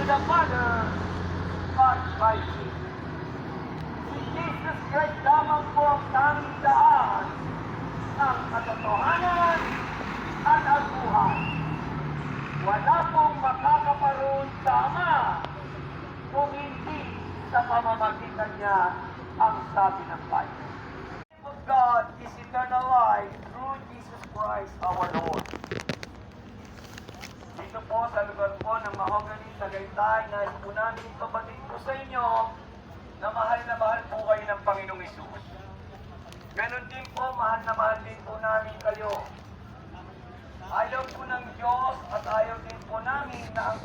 the Father, but by me. Si Jesus Christ lamang po ang tanging daan ng katotohanan at ang buhay. Wala pong makakaparoon sa Ama kung hindi sa pamamagitan niya ang sabi ng Bible. The name of God is eternal life through Jesus Christ our Lord. Dito po sa lugar po ng Mahogany, Tagaytay, nais po namin ipabatid po sa inyo na mahal po kayo ng Panginoong Hesus. Ganon din po, mahal din po namin kayo. Ayaw po ng Diyos at ayaw din po namin na ang